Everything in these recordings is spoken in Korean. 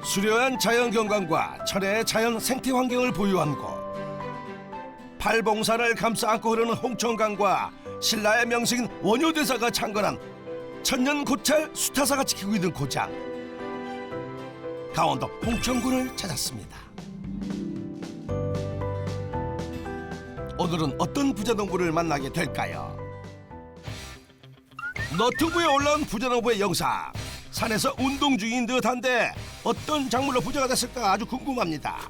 수려한 자연경관과 천혜의 자연 생태 환경을 보유한 곳. 팔봉산을 감싸 안고 흐르는 홍천강과 신라의 명식인 원효대사가 창건한 천년 고찰 수타사가 지키고 있는 고장. 강원도 홍천군을 찾았습니다. 오늘은 어떤 부자농부를 만나게 될까요? 너튜브에 올라온 부자농부의 영상. 산에서 운동 중인 듯한데 어떤 작물로 부자가 됐을까 아주 궁금합니다.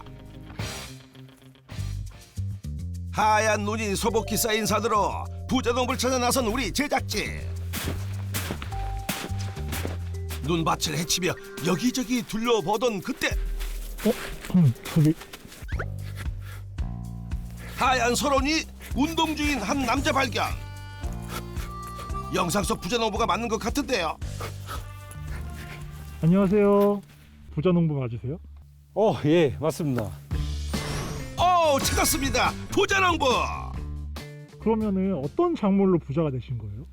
하얀 눈이 소복히 쌓인 산으로 부자농부를 찾아 나선 우리 제작진. 눈밭을 헤치며 여기저기 둘러보던 그때 저기 하얀 설원이 운동 중인 한 남자 발견. 영상 속 부자농부가 맞는 것 같은데요. 안녕하세요. 부자농부 맞으세요? 예, 맞습니다. 찾았습니다. 부자농부. 그러면은 어떤 작물로 부자가 되신 거예요?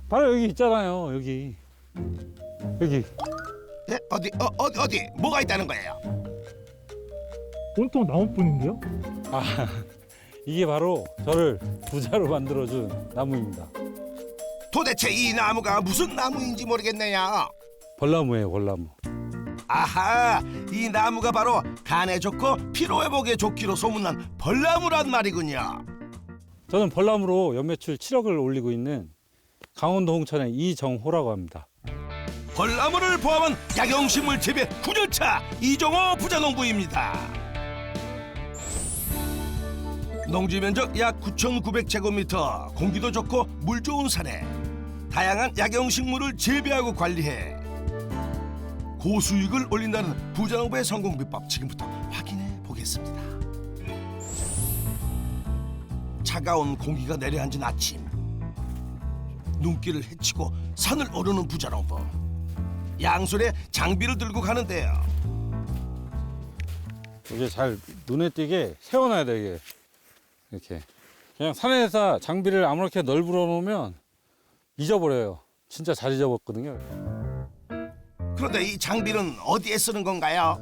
바로 여기 있잖아요. 여기. 네? 어디 뭐가 있다는 거예요? 온통 나무뿐인데요? 이게 바로 저를 부자로 만들어준 나무입니다. 도대체 이 나무가 무슨 나무인지 모르겠네요. 벌나무예요, 벌나무. 아하, 이 나무가 바로 간에 좋고 피로회복에 좋기로 소문난 벌나무란 말이군요. 저는 벌나무로 연매출 7억을 올리고 있는 강원도 홍천의 이정호라고 합니다. 벌나무를 포함한 약용식물 재배 9년차 이정호 부자농부입니다. 농지 면적 약 9,900제곱미터, 공기도 좋고 물 좋은 산에 다양한 약용식물을 재배하고 관리해 고수익을 올린다는 부자농부의 성공 비법 지금부터 확인해 보겠습니다. 차가운 공기가 내려앉은 아침, 눈길을 헤치고 산을 오르는 부자농부. 양손에 장비를 들고 가는데요. 이게 잘 눈에 띄게 세워놔야 돼, 이게. 이렇게. 그냥 산에서 장비를 아무렇게 널브러 놓으면 잊어버려요. 진짜 잘 잊어버렸거든요. 그런데 이 장비는 어디에 쓰는 건가요?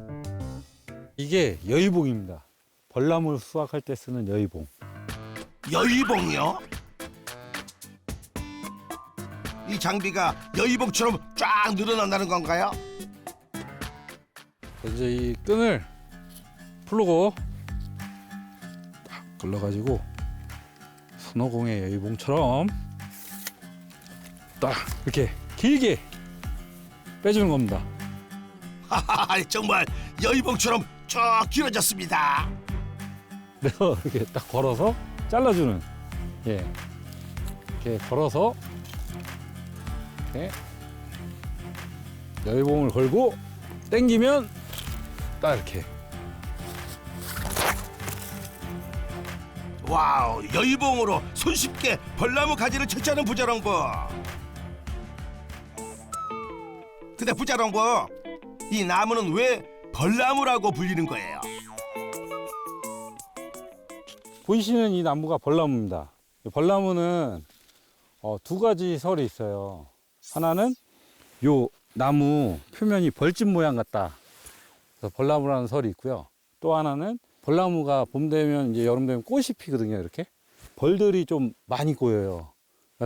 이게 여의봉입니다. 벌나무 수확할 때 쓰는 여의봉. 여의봉이요? 이 장비가 여의봉처럼 쫙 늘어난다는 건가요? 이제 이 끈을 풀고 딱 걸러가지고 손오공의 여의봉처럼 딱 이렇게 길게 빼주는 겁니다. 하하하, 정말 여의봉처럼 쭉 길어졌습니다. 그래서 이렇게 딱 걸어서 잘라주는, 이렇게 걸어서 이렇게 여의봉을 걸고 당기면 딱 이렇게. 와우, 여의봉으로 손쉽게 벌나무 가지를 채취하는 부자농부. 근데 부자농부, 이 나무는 왜 벌나무라고 불리는 거예요? 보이시는 이 나무가 벌나무입니다. 벌나무는 두 가지 설이 있어요. 하나는 요 나무 표면이 벌집 모양 같다, 그래서 벌나무라는 설이 있고요. 또 하나는 벌나무가 봄 되면 이제 여름 되면 꽃이 피거든요. 이렇게 벌들이 좀 많이 꼬여요.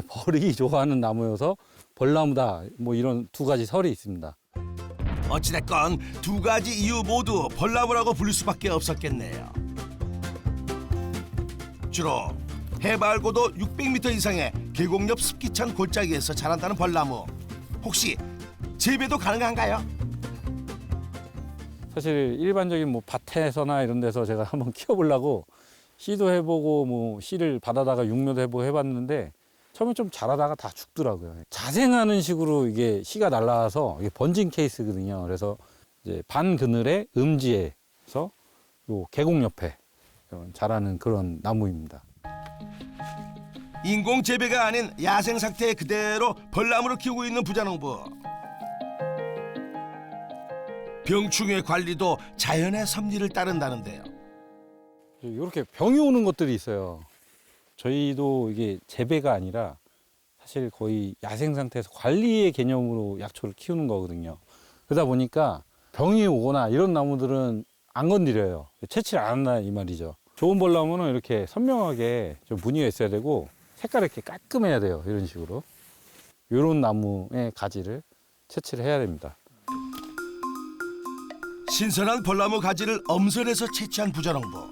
벌이 좋아하는 나무여서 벌나무다, 뭐 이런 두 가지 설이 있습니다. 어찌됐건 두 가지 이유 모두 벌나무라고 부를 수밖에 없었겠네요. 주로 해발 고도 600m 이상의 계곡 옆 습기찬 골짜기에서 자란다는 벌나무. 혹시 재배도 가능한가요? 사실 일반적인 뭐 밭에서나 이런 데서 제가 한번 키워보려고 씨도 해보고 뭐 씨를 받아다가 육묘도 해보고 해봤는데 처음에 좀 자라다가 다 죽더라고요. 자생하는 식으로 이게 씨가 날라와서 이게 번진 케이스거든요. 그래서 이제 반 그늘에 음지에서 요 계곡 옆에 자라는 그런 나무입니다. 인공 재배가 아닌 야생 상태 그대로 벌나무를 키우고 있는 부자농부. 병충해 관리도 자연의 섭리를 따른다는데요. 이렇게 병이 오는 것들이 있어요. 저희도 이게 재배가 아니라 사실 거의 야생 상태에서 관리의 개념으로 약초를 키우는 거거든요. 그러다 보니까 병이 오거나 이런 나무들은 안 건드려요. 채취를 안 한다 이 말이죠. 좋은 벌나무는 이렇게 선명하게 좀 무늬가 있어야 되고 색깔이 이렇게 깔끔해야 돼요. 이런 식으로. 이런 나무의 가지를 채취를 해야 됩니다. 신선한 벌나무 가지를 엄선해서 채취한 부자농부.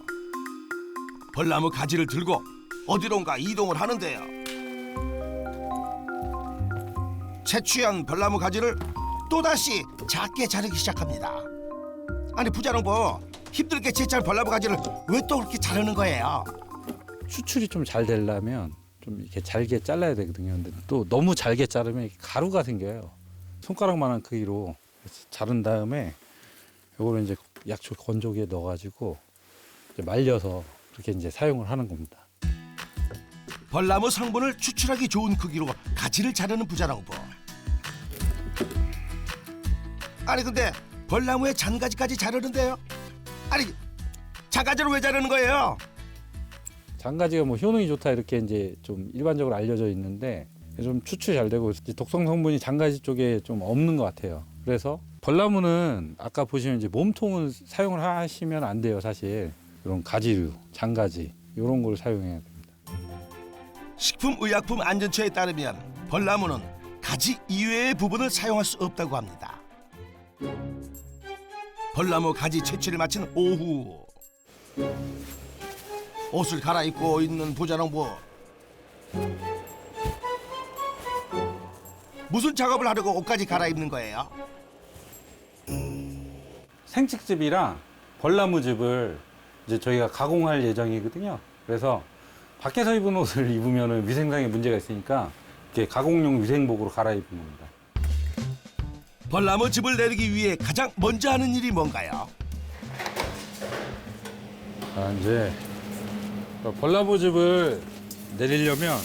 벌나무 가지를 들고 어디론가 이동을 하는데요. 채취한 벌나무 가지를 또다시 작게 자르기 시작합니다. 아니 부자농부, 힘들게 채취한 벌나무 가지를 왜 또 그렇게 자르는 거예요? 추출이 좀 잘 되려면 좀 이렇게 잘게 잘라야 되거든요. 근데 또 너무 잘게 자르면 이렇게 가루가 생겨요. 손가락만한 크기로 자른 다음에 이거를 이제 약초 건조기에 넣어가지고 이제 말려서 그렇게 이제 사용을 하는 겁니다. 벌나무 성분을 추출하기 좋은 크기로 가지를 자르는 부자농부. 아니 근데 벌나무의 잔가지까지 자르는데요? 아니 잔가지를 왜 자르는 거예요? 장가지가 뭐 효능이 좋다 이렇게 이제 좀 일반적으로 알려져 있는데 좀 추출이 잘 되고 이제 독성 성분이 장가지 쪽에 좀 없는 것 같아요. 그래서 벌나무는 아까 보시면 이제 몸통을 사용을 하시면 안 돼요, 사실. 이런 가지류, 장가지 이런 걸 사용해야 됩니다. 식품의약품안전처에 따르면 벌나무는 가지 이외의 부분을 사용할 수 없다고 합니다. 벌나무 가지 채취를 마친 오후, 옷을 갈아입고 있는 부자농부. 무슨 작업을 하려고 옷까지 갈아입는 거예요? 생칡즙이랑 벌나무즙을 이제 저희가 가공할 예정이거든요. 그래서 밖에서 입은 옷을 입으면 위생상에 문제가 있으니까 이렇게 가공용 위생복으로 갈아입는 겁니다. 벌나무 즙을 내리기 위해 가장 먼저 하는 일이 뭔가요? 이제 벌나무즙을 내리려면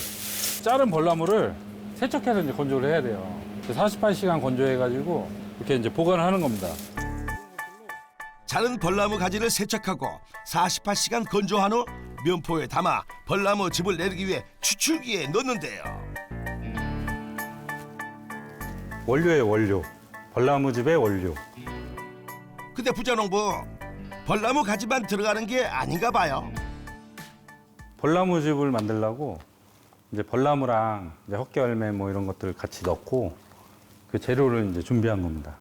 자른 벌나무를 세척해서 이제 건조를 해야 돼요. 48시간 건조해가지고 이렇게 이제 보관을 하는 겁니다. 자른 벌나무 가지를 세척하고 48시간 건조한 후 면포에 담아 벌나무 즙을 내리기 위해 추출기에 넣는데요. 원료예요, 원료. 벌나무즙의 원료. 근데 부자농부, 벌나무 가지만 들어가는 게 아닌가 봐요. 벌나무즙을 만들려고 이제 벌나무랑 이제 헛개열매 뭐 이런 것들 같이 넣고 그 재료를 이제 준비한 겁니다.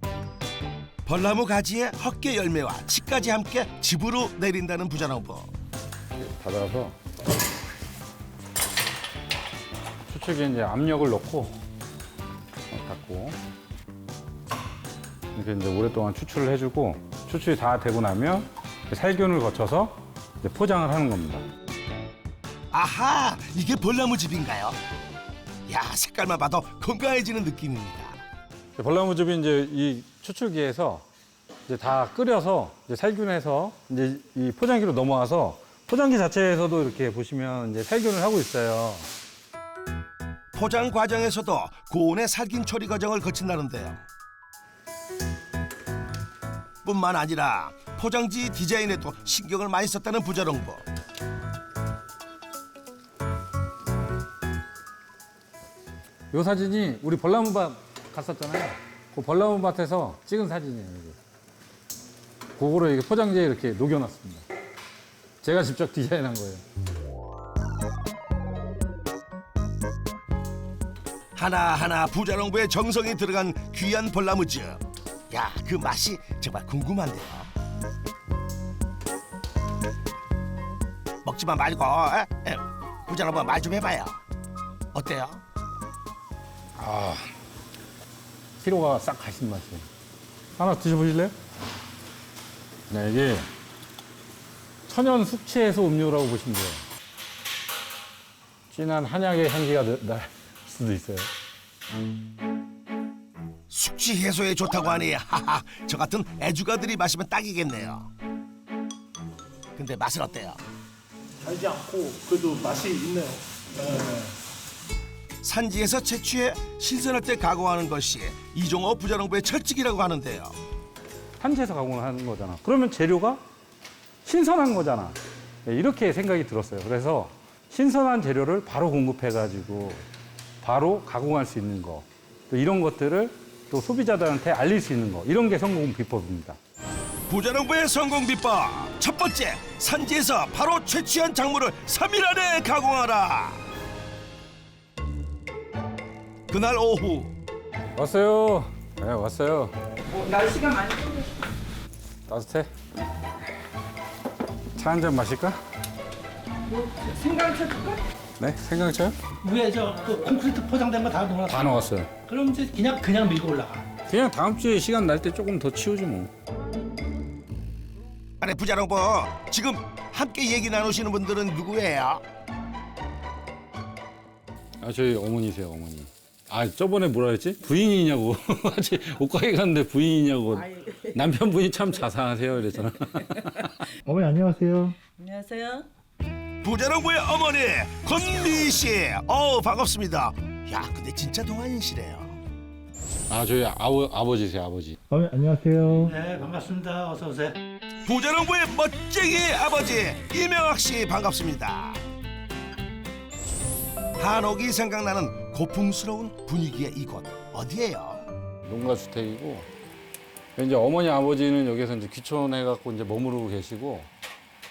벌나무 가지에 헛개 열매와 치까지 함께 즙으로 내린다는 부자농부. 받아서 추출기에 이제 압력을 넣고 닫고 이렇게 이제 오랫동안 추출을 해주고 추출이 다 되고 나면 살균을 거쳐서 이제 포장을 하는 겁니다. 아하, 이게 벌나무 즙인가요? 야, 색깔만 봐도 건강해지는 느낌입니다. 벌나무즙이 이제 이 추출기에서 이제 다 끓여서 이제 살균해서 이제 이 포장기로 넘어와서 포장기 자체에서도 이렇게 보시면 이제 살균을 하고 있어요. 포장 과정에서도 고온의 살균 처리 과정을 거친다는데요. 뿐만 아니라 포장지 디자인에도 신경을 많이 썼다는 부자농부. 이 사진이 우리 벌나무밭 갔었잖아요. 그 벌나무밭에서 찍은 사진이에요. 이게. 그거를 이렇게 포장지에 이렇게 녹여놨습니다. 제가 직접 디자인한 거예요. 하나하나 부자농부의 정성이 들어간 귀한 벌나무즙. 야, 그 맛이 정말 궁금한데요. 먹지만 말고 부자농부 말 좀 해봐요. 어때요? 피로가 싹 가신 맛이에요. 하나 드셔보실래요? 네, 이게 천연 숙취해소 음료라고 보시면 돼요. 진한 한약의 향기가 날 수도 있어요. 숙취 해소에 좋다고 하니 하하, 저 같은 애주가들이 마시면 딱이겠네요. 근데 맛은 어때요? 달지 않고 그래도 맛이 있네요. 산지에서 채취해 신선할 때 가공하는 것이 이종호 부자농부의 철칙이라고 하는데요. 산지에서 가공을 하는 거잖아. 그러면 재료가 신선한 거잖아. 네, 이렇게 생각이 들었어요. 그래서 신선한 재료를 바로 공급해가지고 바로 가공할 수 있는 거. 또 이런 것들을 또 또 소비자들한테 알릴 수 있는 거 이런 게 성공 비법입니다. 부자농부의 성공 비법 첫 번째, 산지에서 바로 채취한 작물을 3일 안에 가공하라. 그날 오후 왔어요. 네, 왔어요. 날씨가 많이 따뜻해? 차 한 잔 마실까? 생강차 줄까? 네, 생강차요? 위에 그 콘크리트 포장된 거 다 넣어놨어. 다 넣었어요. 그럼 이제 그냥 밀고 올라가. 그냥 다음 주에 시간 날 때 조금 더 치우지 뭐. 아니 부자농부 지금 함께 얘기 나누시는 분들은 누구예요? 아, 저희 어머니세요, 어머니. 아, 저번에 뭐라 그랬지? 부인이냐고. 같이 옷가게 갔는데 부인이냐고. 남편분이 참 자상하세요, 이랬잖아. 어머니 안녕하세요. 안녕하세요. 부자농부의 어머니 권미 씨, 반갑습니다. 야, 근데 진짜 동안이시래요. 아, 저희 아버지세요, 아버지. 어머니 안녕하세요. 네, 반갑습니다. 어서 오세요. 부자농부의 멋쟁이 아버지 이명학 씨 반갑습니다. 한옥이 생각나는 고풍스러운 분위기의 이곳 어디예요? 농가 주택이고 이제 어머니 아버지는 여기서 이제 귀촌해 갖고 이제 머무르고 계시고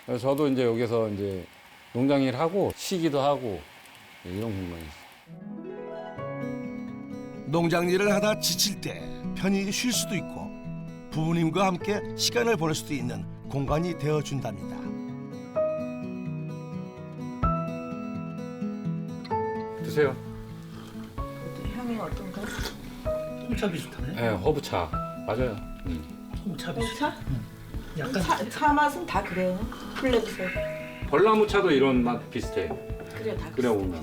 그래서 저도 이제 여기서 이제 농장 일 하고 쉬기도 하고 이런 공간이 있어요. 농장 일을 하다 지칠 때 편히 쉴 수도 있고 부모님과 함께 시간을 보낼 수도 있는 공간이 되어준답니다. 드세요. 향이 어떤가? 홍차 비슷하네. 네, 허브차 맞아요. 홍차 비슷. 차? 약간 차 맛은 다 그래요. 플렉스. 벌나무차도 이런 맛 비슷해요. 그래 다. 그래 보면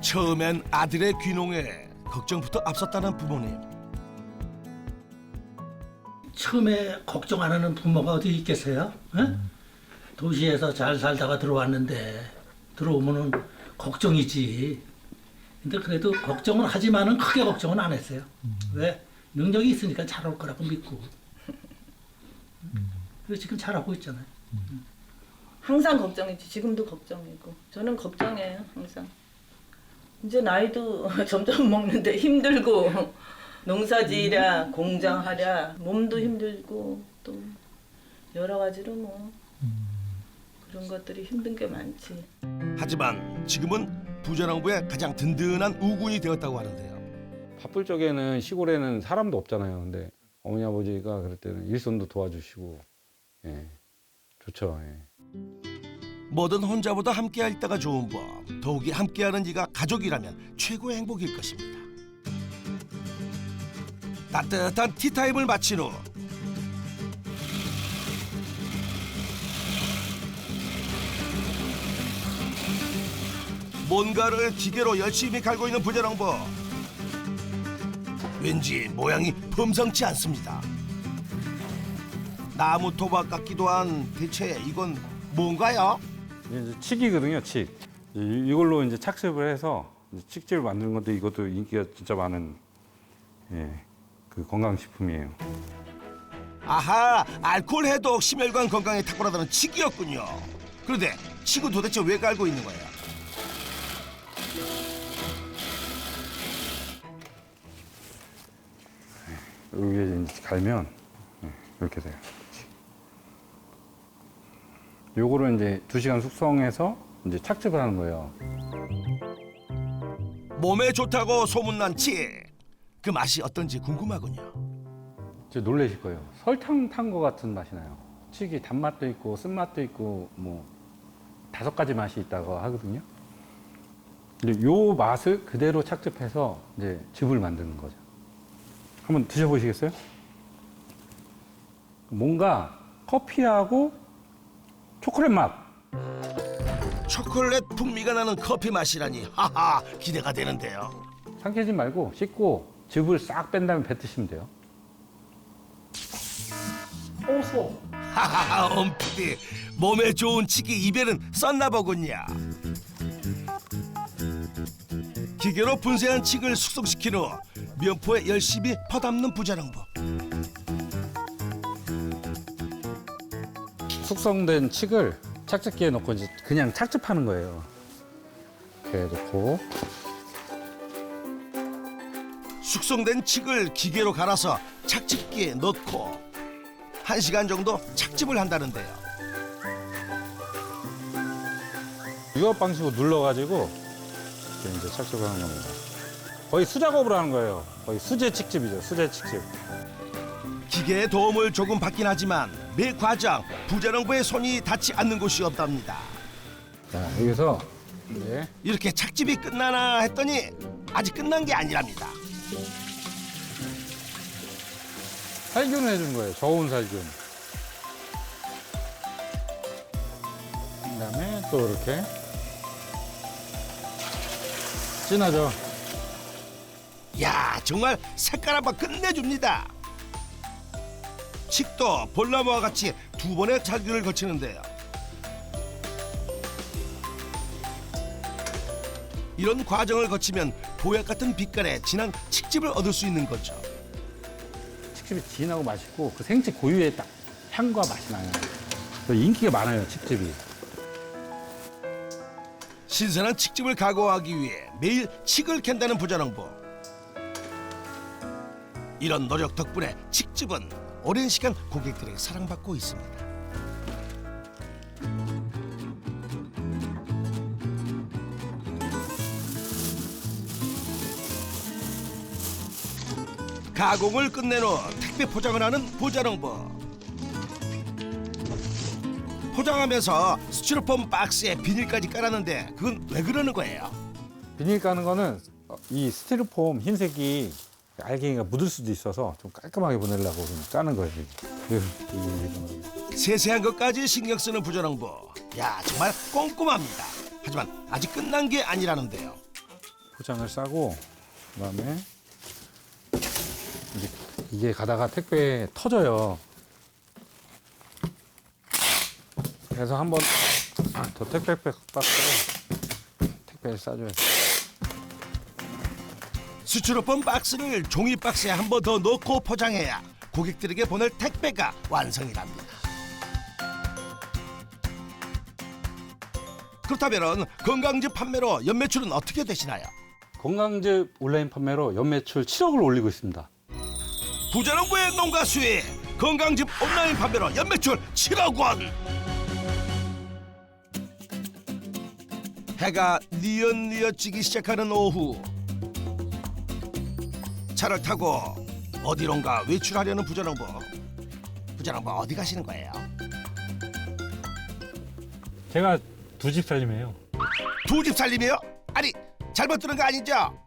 처음엔 아들의 귀농에 걱정부터 앞섰다는 부모님. 처음에 걱정 안 하는 부모가 어디 있겠어요? 도시에서 잘 살다가 들어왔는데 들어오면은 걱정이지. 근데 그래도 걱정은 하지만은 크게 걱정은 안 했어요. 왜? 능력이 있으니까 잘할 거라고 믿고. 그래서 지금 잘하고 있잖아요. 항상 걱정이지. 지금도 걱정이고. 저는 걱정해요. 항상. 이제 나이도 점점 먹는데 힘들고 농사지으랴 공장하랴 몸도 힘들고 또 여러 가지로 뭐 그런 것들이 힘든 게 많지. 하지만 지금은 부자농부의 가장 든든한 우군이 되었다고 하는데요. 바쁠 적에는 시골에는 사람도 없잖아요. 근데 어머니 아버지가 그럴 때는 일손도 도와주시고 예, 좋죠. 예. 뭐든 혼자보다 함께할 때가 좋은 법. 더욱이 함께하는 이가 가족이라면 최고의 행복일 것입니다. 따뜻한 티타임을 마친 후 뭔가를 기계로 열심히 갈고 있는 부자농부. 왠지 모양이 범상치 않습니다. 나무 토박 같기도 한 대체 이건 뭔가요? 이제 칡이거든요, 칡. 이걸로 이제 착즙을 해서 이제 칡즙을 만드는 건데 이것도 인기가 진짜 많은 예, 그 건강식품이에요. 아하, 알코올 해독 심혈관 건강에 탁월하다는 칡이었군요. 그런데 칡은 도대체 왜 갈고 있는 거예요? 여기에 이제 갈면 이렇게 돼요. 요거를 이제 2시간 숙성해서 이제 착즙을 하는 거예요. 몸에 좋다고 소문난 칡. 그 맛이 어떤지 궁금하군요. 이제 놀라실 거예요. 설탕 탄 거 같은 맛이 나요. 칡이 단맛도 있고 쓴맛도 있고 뭐 5가지 맛이 있다고 하거든요. 근데 요 맛을 그대로 착즙해서 이제 즙을 만드는 거죠. 한번 드셔보시겠어요? 뭔가 커피하고 초콜릿 맛. 초콜릿 풍미가 나는 커피 맛이라니 하하 기대가 되는데요. 삼키지 말고 씻고 즙을 싹 뺀 다음에 뱉으시면 돼요. 오소. 하하하 엄프디 몸에 좋은 칡이 입에는 썼나 보군요. 기계로 분쇄한 칡을 숙성시킨 후 면포에 열심히 퍼담는 부자농부. 숙성된 칡을 착즙기에 넣고 이제 그냥 착즙하는 거예요. 이렇게 넣고 숙성된 칡을 기계로 갈아서 착즙기에 넣고 1시간 정도 착즙을 한다는데요. 유압 방식으로 눌러가지고 이렇게 이제 착즙을 하는 겁니다. 거의 수작업으로 하는 거예요. 거의 수제 칡즙이죠. 수제 칡즙. 기계의 도움을 조금 받긴 하지만 매 과정 부자농부의 손이 닿지 않는 곳이 없답니다. 자, 여기서 이제 이렇게 착즙이 끝나나 했더니 아직 끝난 게 아니랍니다. 살균을 해준 거예요. 저온 살균. 그다음에 또 이렇게 진하죠. 야, 정말 색깔 한번 끝내줍니다. 칡도 볼나무와 같이 2번의 살균을 거치는데요. 이런 과정을 거치면 보약 같은 빛깔의 진한 칡즙을 얻을 수 있는 거죠. 칡즙이 진하고 맛있고 그 생칡 고유의 딱 향과 맛이 나요. 그래서 인기가 많아요. 칡즙이. 신선한 칡즙을 가공하기 위해 매일 칡을 캔다는 부자농부. 이런 노력 덕분에 칡즙은 오랜 시간 고객들에게 사랑받고 있습니다. 가공을 끝낸 후 택배 포장을 하는 부자농부. 포장하면서 스티로폼 박스에 비닐까지 깔았는데 그건 왜 그러는 거예요? 비닐 까는 거는 이 스티로폼 흰색이 알갱이가 묻을 수도 있어서 좀 깔끔하게 보내려고 그냥 까는 거예요. 세세한 것까지 신경 쓰는 부자농부. 야, 정말 꼼꼼합니다. 하지만 아직 끝난 게 아니라는데요. 포장을 싸고 그다음에 이게 가다가 택배에 터져요. 그래서 한번 더 택배 박스로 택배를 싸줘야 돼. 스티로폼 박스를 종이 박스에 한 번 더 넣고 포장해야 고객들에게 보낼 택배가 완성이랍니다. 그렇다면 건강즙 판매로 연매출은 어떻게 되시나요? 건강즙 온라인 판매로 연매출 7억을 올리고 있습니다. 부자농부의 농가 수익 건강즙 온라인 판매로 연매출 7억 원. 해가 뉘엿뉘엿 지기 시작하는 오후, 차를 타고 어디론가 외출하려는 부자농부. 부자농부 어디 가시는 거예요? 제가 2집 살림이에요. 2집 살림이요? 아니, 잘못 들은 거 아니죠?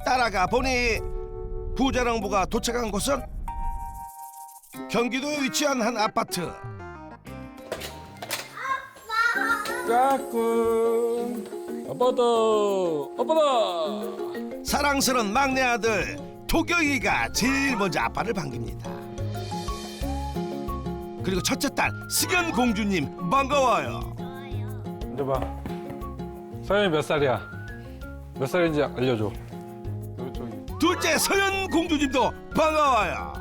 따라가 보니 부자농부가 도착한 곳은 경기도에 위치한 한 아파트. 까꿍 아빠다. 사랑스러운 막내 아들 도경이가 제일 먼저 아빠를 반깁니다. 그리고 첫째 딸 승현 공주님 반가워요. 앉아봐. 서연이 몇 살이야? 몇 살인지 알려줘. 저기. 둘째 서현 공주님도 반가워요.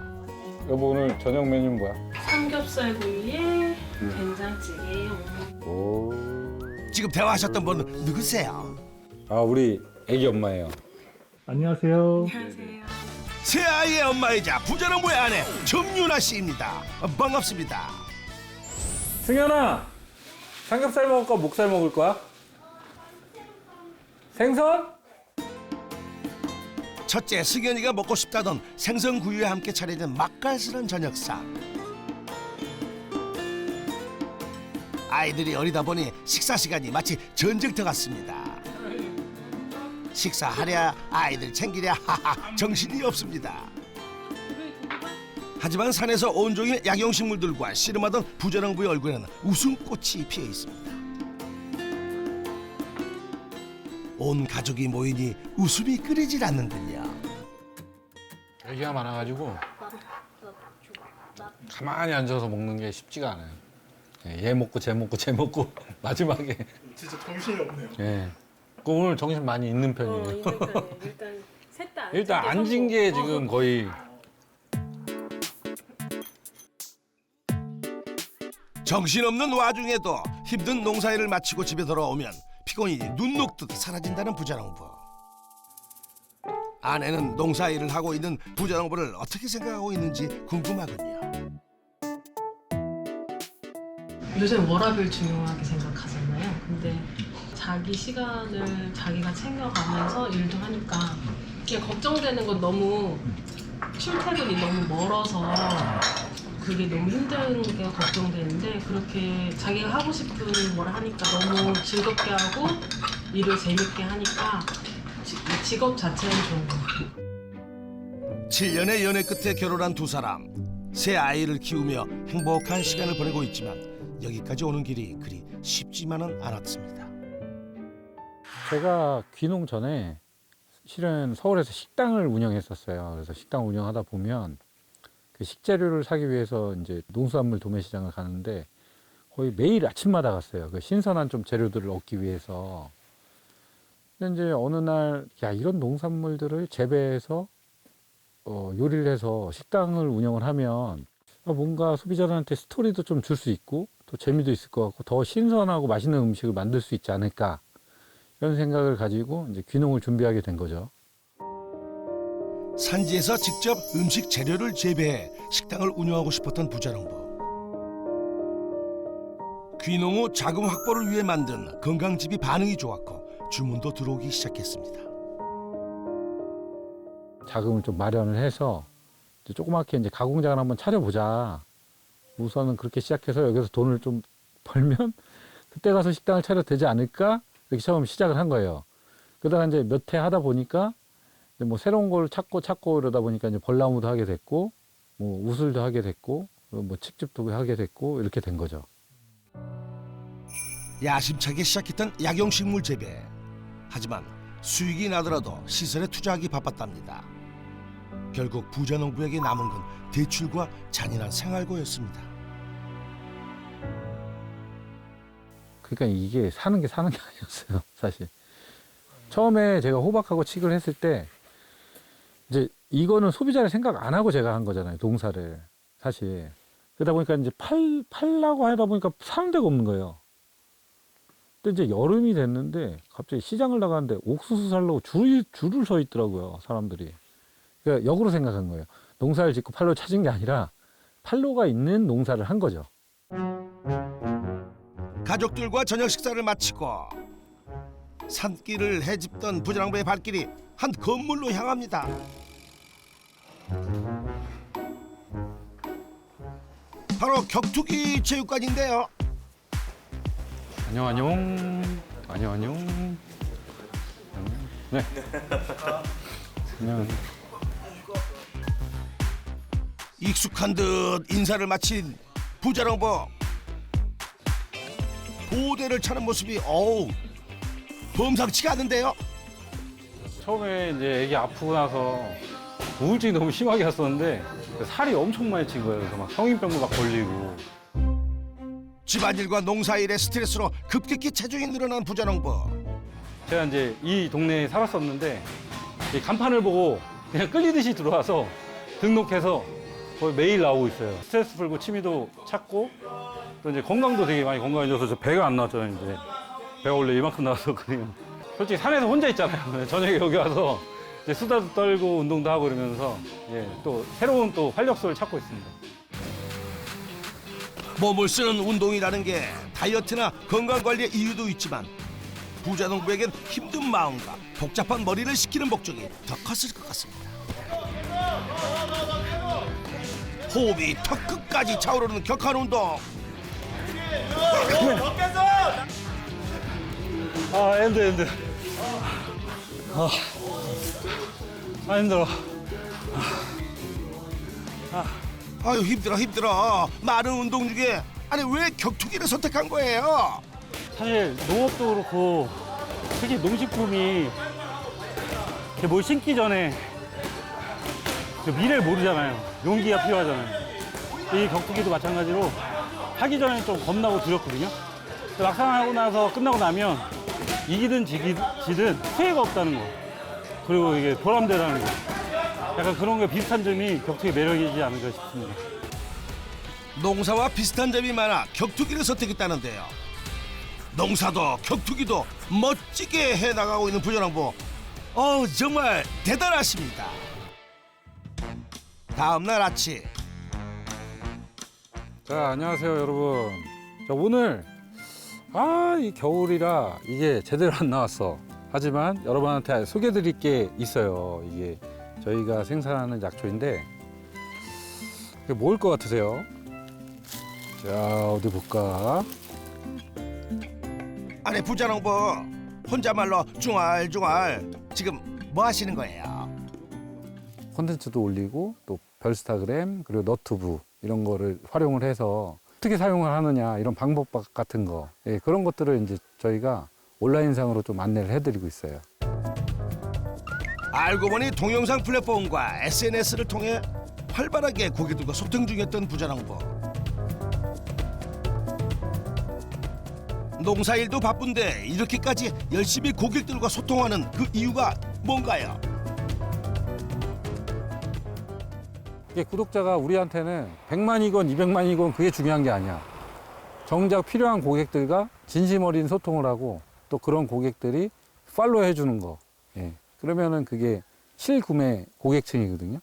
여보 오늘 저녁 메뉴는 뭐야? 삼겹살 구이에 된장찌개요. 오. 지금 대화하셨던 분은 누구세요? 아 우리 애기 엄마예요. 안녕하세요. 안녕하세요. 새 아이의 엄마이자 부자농부의 아내 정윤아 씨입니다. 반갑습니다. 승현아, 삼겹살 먹을 거야? 목살 먹을 거야? 생선? 첫째 승현이가 먹고 싶다던 생선구이와 함께 차려진 맛깔스러운 저녁상. 아이들이 어리다 보니 식사 시간이 마치 전쟁터 같습니다. 식사하랴 아이들 챙기랴 하하 정신이 없습니다. 하지만 산에서 온종일 약용식물들과 씨름하던 부자농부의 얼굴에는 웃음꽃이 피어 있습니다. 온 가족이 모이니 웃음이 끊이질 않는군요. 애기가 많아가지고 가만히 앉아서 먹는 게 쉽지가 않아요. 얘 먹고 쟤 먹고 쟤 먹고 마지막에 진짜 정신이 없네요. 예. 오늘 정신 많이 있는 편이에요. 있는 편이에요. 일단 셋 다 일단 앉은 게 지금 거의 정신없는 와중에도 힘든 농사일을 마치고 집에 돌아오면 피곤이 눈 녹듯 사라진다는 부자농부. 아내는 농사일을 하고 있는 부자농부를 어떻게 생각하고 있는지 궁금하군요. 요즘 워라밸 중요하게 생각하잖아요. 근데 자기 시간을 자기가 챙겨가면서 일도 하니까 그냥 걱정되는 건 너무 출퇴근이 너무 멀어서 그게 너무 힘든 게 걱정되는데 그렇게 자기가 하고 싶은 걸 하니까 너무 즐겁게 하고 일을 재밌게 하니까 직업 자체는 좋은 것 같아요. 7년의 연애 끝에 결혼한 두 사람. 새 아이를 키우며 행복한 시간을 보내고 있지만 여기까지 오는 길이 그리 쉽지만은 않았습니다. 제가 귀농 전에 실은 서울에서 식당을 운영했었어요. 그래서 식당 운영하다 보면 그 식재료를 사기 위해서 이제 농수산물 도매시장을 가는데 거의 매일 아침마다 갔어요. 그 신선한 좀 재료들을 얻기 위해서. 근데 이제 어느 날, 야, 이런 농산물들을 재배해서 요리를 해서 식당을 운영을 하면 뭔가 소비자들한테 스토리도 좀 줄 수 있고 또 재미도 있을 것 같고 더 신선하고 맛있는 음식을 만들 수 있지 않을까 이런 생각을 가지고 이제 귀농을 준비하게 된 거죠. 산지에서 직접 음식 재료를 재배해 식당을 운영하고 싶었던 부자농부. 귀농 후 자금 확보를 위해 만든 건강집이 반응이 좋았고 주문도 들어오기 시작했습니다. 자금을 좀 마련을 해서 이제 조그맣게 이제 가공장을 한번 차려보자. 우선은 그렇게 시작해서 여기서 돈을 좀 벌면 그때 가서 식당을 차려도 되지 않을까? 이렇게 처음 시작을 한 거예요. 그러다가 이제 몇 해 하다 보니까 이제 뭐 새로운 걸 찾고 이러다 보니까 이제 벌나무도 하게 됐고, 뭐 우슬도 하게 됐고, 뭐 칡즙도 하게 됐고 이렇게 된 거죠. 야심차게 시작했던 약용식물 재배. 하지만 수익이 나더라도 시설에 투자하기 바빴답니다. 결국 부자농부에게 남은 건 대출과 잔인한 생활고였습니다. 그러니까 이게 사는 게 아니었어요, 사실. 처음에 제가 호박하고 칡을 했을 때 이제 이거는 소비자를 생각 안 하고 제가 한 거잖아요, 농사를. 사실. 그러다 보니까 이제 팔라고 하다 보니까 사는 데가 없는 거예요. 근데 이제 여름이 됐는데 갑자기 시장을 나가는데 옥수수 살려고 줄을 서 있더라고요, 사람들이. 그러니까 역으로 생각한 거예요. 농사를 짓고 팔로 찾은 게 아니라 팔로가 있는 농사를 한 거죠. 가족들과 저녁 식사를 마치고 산길을 헤집던 부자농부의 발길이 한 건물로 향합니다. 바로 격투기 체육관인데요. 안녕. 네. 안녕. 익숙한 듯 인사를 마친 부자농부. 보호대를 차는 모습이 범상치가 않은데요. 처음에 이제 애기 아프고 나서 우울증이 너무 심하게 왔었는데 살이 엄청 많이 찐 거예요. 그래서 막 성인병도 막 걸리고. 집안일과 농사일의 스트레스로 급격히 체중이 늘어난 부자농부. 제가 이제 이 동네에 살았었는데 이 간판을 보고 그냥 끌리듯이 들어와서 등록해서 거의 매일 나오고 있어요. 스트레스 풀고 취미도 찾고 또 이제 건강도 되게 많이 건강해져서 저 배가 안 나왔잖아요. 이제 배가 원래 이만큼 나왔었거든요. 솔직히 산에서 혼자 있잖아요. 저녁에 여기 와서 이제 수다도 떨고 운동도 하고 이러면서 또 새로운 또 활력소를 찾고 있습니다. 몸을 쓰는 운동이라는 게 다이어트나 건강관리의 이유도 있지만 부자농부에겐 힘든 마음과 복잡한 머리를 식히는 목적이 더 컸을 것 같습니다. 호흡이 턱 끝까지 차오르는 격한 운동. 엔드. 힘들어. 아유 힘들어. 많은 운동 중에 아니 왜 격투기를 선택한 거예요? 사실 농업도 그렇고 특히 농식품이 이렇게 뭘 심기 전에 그 미래를 모르잖아요. 용기가 필요하잖아요. 이 격투기도 마찬가지로 하기 전에 좀 겁나고 두렵거든요. 근데 막상 하고 나서 끝나고 나면 이기든 지든 후회가 없다는 거. 그리고 이게 보람되다는 거. 약간 그런 게 비슷한 점이 격투기 매력이지 않을까 싶습니다. 농사와 비슷한 점이 많아 격투기를 선택했다는데요. 농사도 격투기도 멋지게 해나가고 있는 부자농부. 정말 대단하십니다. 다음날 아침 자, 안녕하세요, 여러분. 자, 오늘 이 겨울이라 이게 제대로 안 나왔어. 하지만 여러분한테 소개해드릴 게 있어요. 이게 저희가 생산하는 약초인데 이게 뭐일 것 같으세요? 자, 어디 볼까? 아니 부자농부 혼자말로 중알중알 지금 뭐 하시는 거예요? 콘텐츠도 올리고 또 별스타그램 그리고 너튜브 이런 거를 활용을 해서 어떻게 사용을 하느냐 이런 방법 같은 거 그런 것들을 이제 저희가 온라인상으로 좀 안내를 해드리고 있어요. 알고 보니 동영상 플랫폼과 SNS를 통해 활발하게 고객들과 소통 중이었던 부자농부. 농사일도 바쁜데 이렇게까지 열심히 고객들과 소통하는 그 이유가 뭔가요? 이게 구독자가 우리한테는 100만이건 200만이건 그게 중요한 게 아니야. 정작 필요한 고객들과 진심 어린 소통을 하고 또 그런 고객들이 팔로우 해주는 거. 그러면은 그게 실구매 고객층이거든요.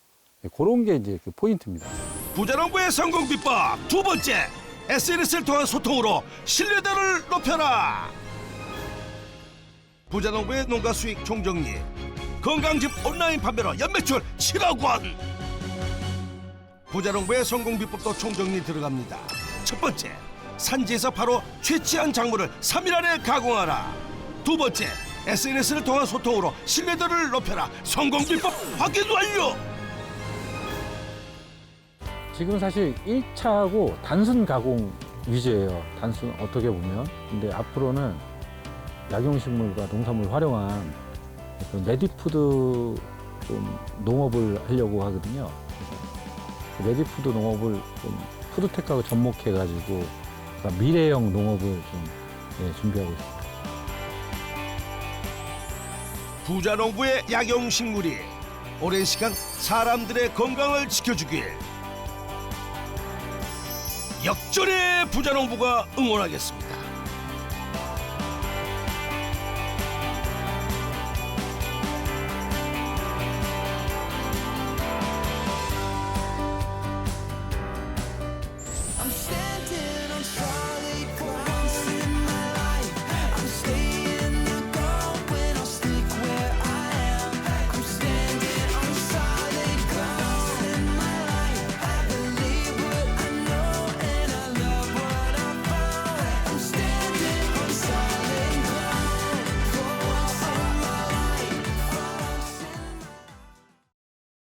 그런 게 이제 그 포인트입니다. 부자농부의 성공 비법 두 번째, SNS를 통한 소통으로 신뢰도를 높여라. 부자농부의 농가 수익 총정리, 건강즙 온라인 판매로 연매출 7억 원. 부자농부의 성공 비법도 총정리 들어갑니다. 첫 번째, 산지에서 바로 채취한 작물을 3일 안에 가공하라. 두 번째, SNS를 통한 소통으로 신뢰도를 높여라. 성공 비법 확인 완료. 지금 사실 1차하고 단순 가공 위주예요. 단순 어떻게 보면. 근데 앞으로는 약용식물과 농산물 활용한 그런 레디푸드 좀 농업을 하려고 하거든요. 그래서 레디푸드 농업을 좀 푸드테크하고 접목해가지고 그러니까 미래형 농업을 좀 준비하고 있습니다. 부자농부의 약용식물이 오랜 시간 사람들의 건강을 지켜주길 역전의 부자농부가 응원하겠습니다.